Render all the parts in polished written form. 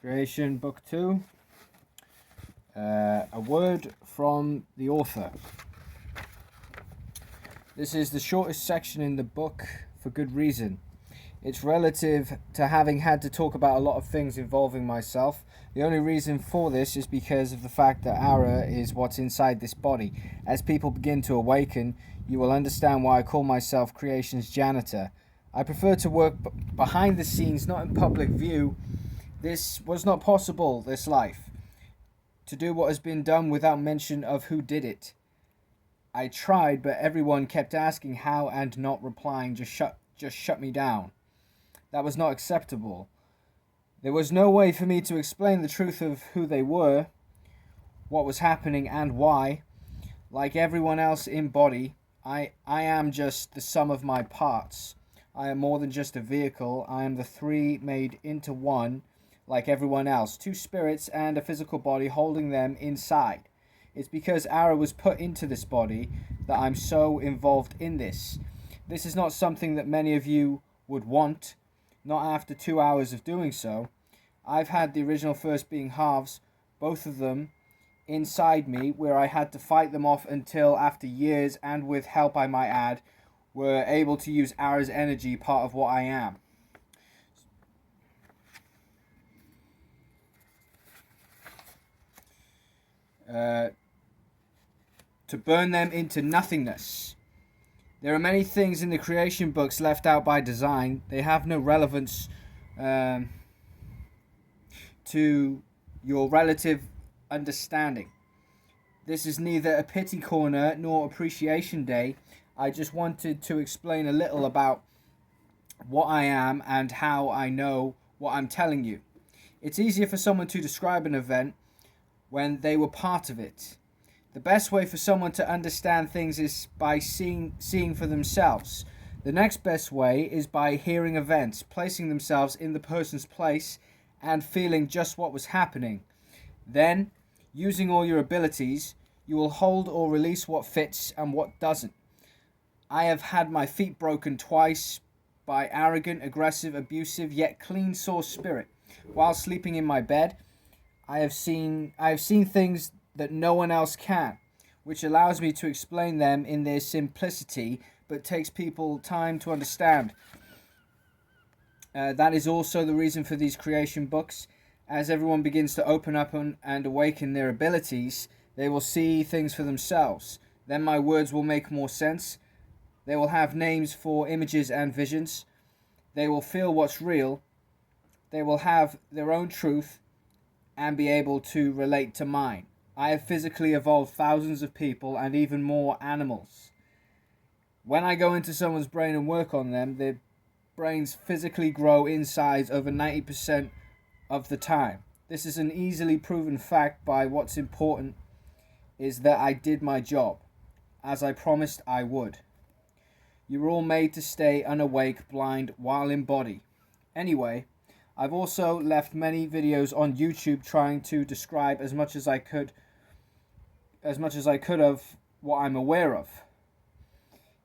Creation, Book 2. A word from the author. This is the shortest section in the book for good reason. It's relative to having had to talk about a lot of things involving myself. The only reason for this is because of the fact that Ara is what's inside this body. As people begin to awaken, you will understand why I call myself Creation's janitor. I prefer to work behind the scenes, not in public view. This was not possible, this life. To do what has been done without mention of who did it. I tried, but everyone kept asking how and not replying just shut me down. That was not acceptable. There was no way for me to explain the truth of who they were, what was happening and why. Like everyone else in body, I am just the sum of my parts. I am more than just a vehicle. I am the three made into one, like everyone else. Two spirits and a physical body holding them inside. It's because Ara was put into this body that I'm so involved in this. This is not something that many of you would want, not after 2 hours of doing so. I've had the original first being halves, both of them, inside me, where I had to fight them off until after years, and with help I might add, were able to use Ara's energy, part of what I am. To burn them into nothingness. There are many things in the creation books left out by design. They have no relevance to your relative understanding. This is neither a pity corner nor appreciation day. I just wanted to explain a little about what I am and how I know what I'm telling you. It's easier for someone to describe an event when they were part of it. The best way for someone to understand things is by seeing for themselves. The next best way is by hearing events, placing themselves in the person's place and feeling just what was happening. Then, using all your abilities, you will hold or release what fits and what doesn't. I have had my feet broken twice by arrogant, aggressive, abusive, yet clean source spirit. While sleeping in my bed, I have seen things that no one else can, which allows me to explain them in their simplicity, but takes people time to understand. That is also the reason for these creation books. As everyone begins to open up and awaken their abilities, they will see things for themselves. Then my words will make more sense. They will have names for images and visions. They will feel what's real. They will have their own truth and be able to relate to mine. I have physically evolved thousands of people and even more animals. When I go into someone's brain and work on them, their brains physically grow in size over 90% of the time. This is an easily proven fact by what's important is that I did my job, as I promised I would. You were all made to stay unawake, blind, while in body. Anyway, I've also left many videos on YouTube trying to describe as much as I could of what I'm aware of.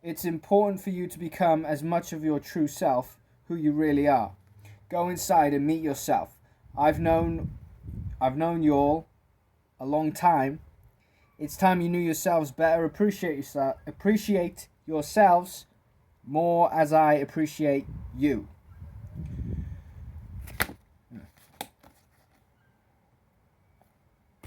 It's important for you to become as much of your true self, who you really are. Go inside and meet yourself. I've known you all a long time. It's time you knew yourselves better. Appreciate yourselves more as I appreciate you.